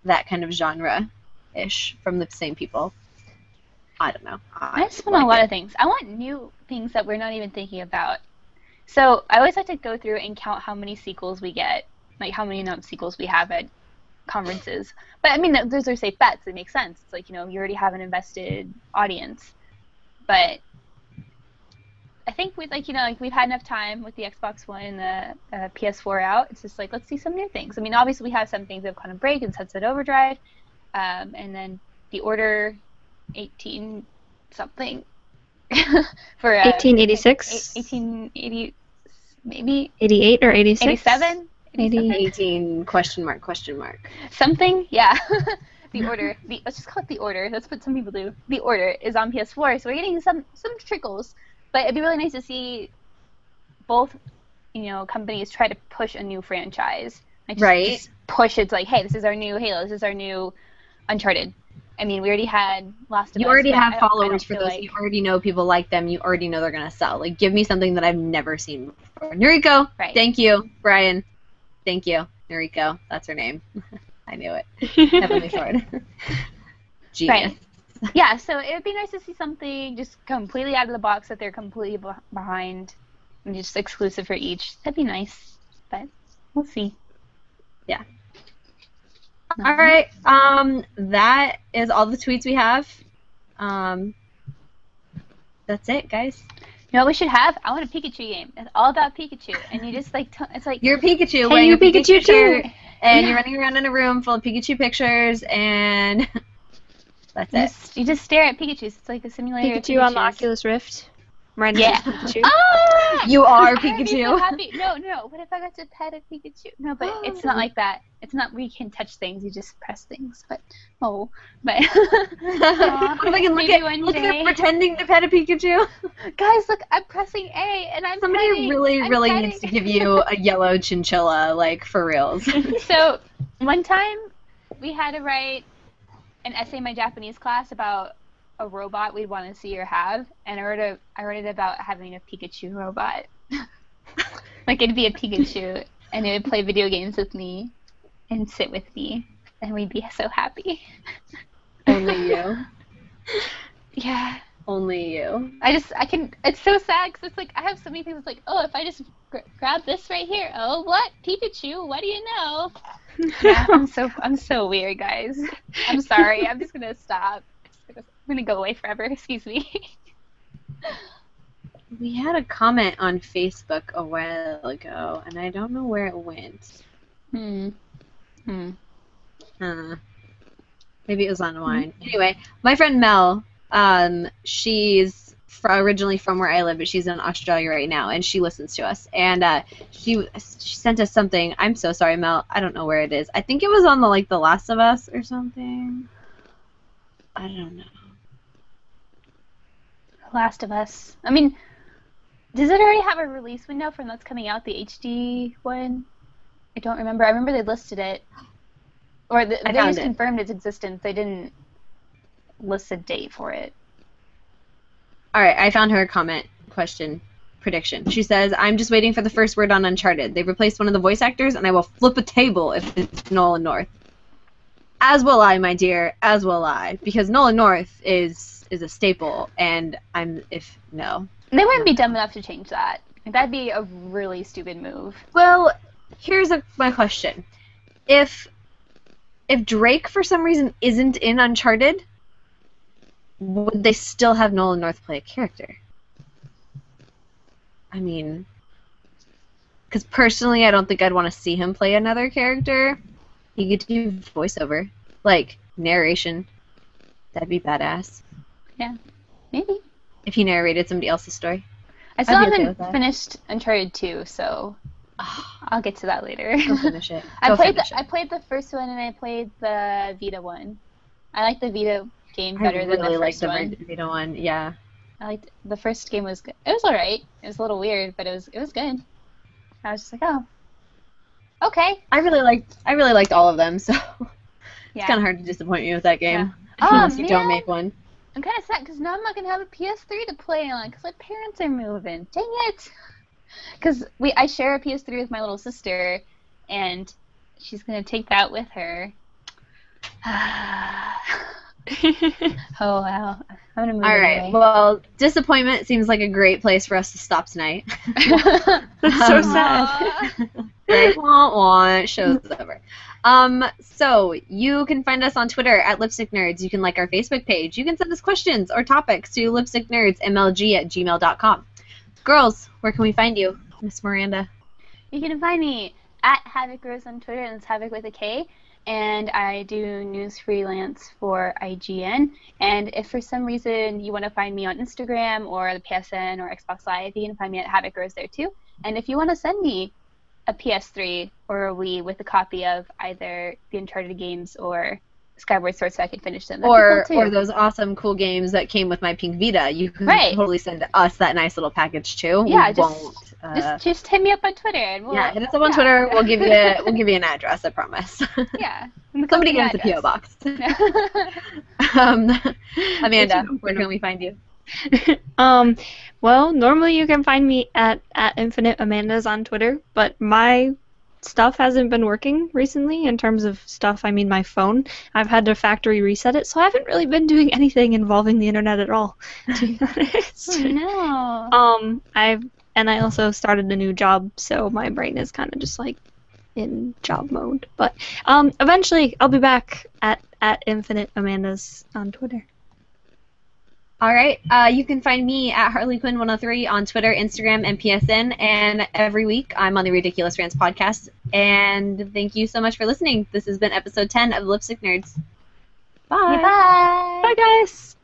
that kind of genre-ish from the same people. I don't know. I just want a lot of things. I want new things that we're not even thinking about. So I always like to go through and count how many sequels we get, like how many announced sequels we have at conferences. But I mean, those are safe bets. It makes sense. It's like, you already have an invested audience. But I think we've had enough time with the Xbox One and the PS4 out. It's just like, let's see some new things. I mean, obviously we have some things that have kind of break and Sunset Overdrive, and then The Order 18 something for 1886? 1880 maybe 88 or 86? 87 18 question mark. something, yeah. The Order, let's just call it The Order. That's what some people do. The Order is on PS4, so we're getting some trickles. But it'd be really nice to see both, companies try to push a new franchise. Like just push it to like, hey, this is our new Halo, this is our new Uncharted. I mean, we already had Last of Us. You already but have I don't followers for feel those. like- You already know people like them. You already know they're going to sell. Like, give me something that I've never seen before. Noriko. Right. Thank you, Brian. Thank you. Noriko. That's her name. I knew it. Heavenly Sword. Genius. Right. Yeah, so it would be nice to see something just completely out of the box that they're completely behind and just exclusive for each. That'd be nice, but we'll see. Yeah. All right. That is all the tweets we have. That's it, guys. You know what we should have? I want a Pikachu game. It's all about Pikachu, and you just like it's like You're Pikachu. Hey, wearing you a Pikachu Pikachu shirt, too. and Yeah. you're running around in a room full of Pikachu pictures, and that's it. you just stare at Pikachu. It's like a simulator. of Pikachu on the Pikachus. Oculus Rift. Right Yeah. Pikachu. Ah! You are I'd be so Pikachu. happy. No. What if I got to pet a Pikachu? No, but it's not like that. It's not where you can touch things, you just press things. But but If I can look at pretending to pet a Pikachu. guys, look, I'm pressing A and I'm Somebody petting. really I'm needs to petting. give you a yellow chinchilla, like for reals. So one time we had to write an essay in my Japanese class about a robot we'd want to see or have, and I wrote it about having a Pikachu robot. Like it'd be a Pikachu, and it would play video games with me, and sit with me, and we'd be so happy. Only you. Yeah. Only you. It's so sad because it's like I have so many things. It's like, oh, if I just grab this right here. Oh, what? Pikachu, what do you know? Yeah, I'm so weird, guys. I'm sorry. I'm just going to stop. I'm going to go away forever. Excuse me. We had a comment on Facebook a while ago, and I don't know where it went. Maybe it was on wine. Anyway, my friend Mel, she's originally from where I live, but she's in Australia right now, and she listens to us. And she sent us something. I'm so sorry, Mel. I don't know where it is. I think it was on The Last of Us or something. I don't know. Last of Us. I mean, does it already have a release window from that's coming out, the HD one? I don't remember. I remember they listed it. Or they just confirmed its existence. They didn't list a date for it. All right, I found her comment, question, prediction. She says, I'm just waiting for the first word on Uncharted. They've replaced one of the voice actors, and I will flip a table if it's Nolan North. As will I, my dear, as will I. Because Nolan North is a staple, and no. They wouldn't be dumb enough to change that. That'd be a really stupid move. Well, here's my question. If Drake, for some reason, isn't in Uncharted, would they still have Nolan North play a character? I mean, because personally, I don't think I'd want to see him play another character. He could do voiceover, like narration. That'd be badass. Yeah, maybe. If he narrated somebody else's story. I still haven't finished Uncharted 2, so I'll get to that later. Go finish it. I played the first one and I played the Vita one. I like the Vita game better than the first one. I really like the Vita one, yeah. I liked the first game was good. It was alright. It was a little weird, but it was good. I was just like, oh, okay. I really liked all of them, so it's kind of hard to disappoint me with that game unless you don't make one. I'm kind of sad because now I'm not going to have a PS3 to play on because my parents are moving. Dang it! Because I share a PS3 with my little sister, and she's going to take that with her. Oh, wow. I'm going to move All right. away. Well, disappointment seems like a great place for us to stop tonight. That's so sad. Right? Show's over. So you can find us on Twitter at Lipstick Nerds. You can like our Facebook page. You can send us questions or topics to lipsticknerdsmlg@gmail.com. Girls, where can we find you, Miss Miranda? You can find me at Havoc Rose on Twitter, and it's Havoc with a K. And I do news freelance for IGN. And if for some reason you want to find me on Instagram or the PSN or Xbox Live, you can find me at Havoc Rose there too. And if you want to send me a PS3 or a Wii with a copy of either the Uncharted games or Skyward Sword so I can finish them, or those awesome cool games that came with my Pink Vita, you can totally send us that nice little package too. Yeah, just hit me up on Twitter and hit us up on Twitter. We'll give you an address, I promise. Yeah. Somebody get us a PO box. Amanda, where can we find you? Well, normally you can find me at Infinite Amandas on Twitter, but my stuff hasn't been working recently. In terms of stuff, I mean my phone. I've had to factory reset it, so I haven't really been doing anything involving the internet at all, to be honest. Oh, no. I also started a new job, so my brain is kind of just like in job mode. But eventually I'll be back at Infinite Amandas on Twitter. All right. You can find me at HarleyQuinn103 on Twitter, Instagram, and PSN. And every week I'm on the Ridiculous Rants podcast. And thank you so much for listening. This has been episode 10 of Lipstick Nerds. Bye. Bye. Bye, guys.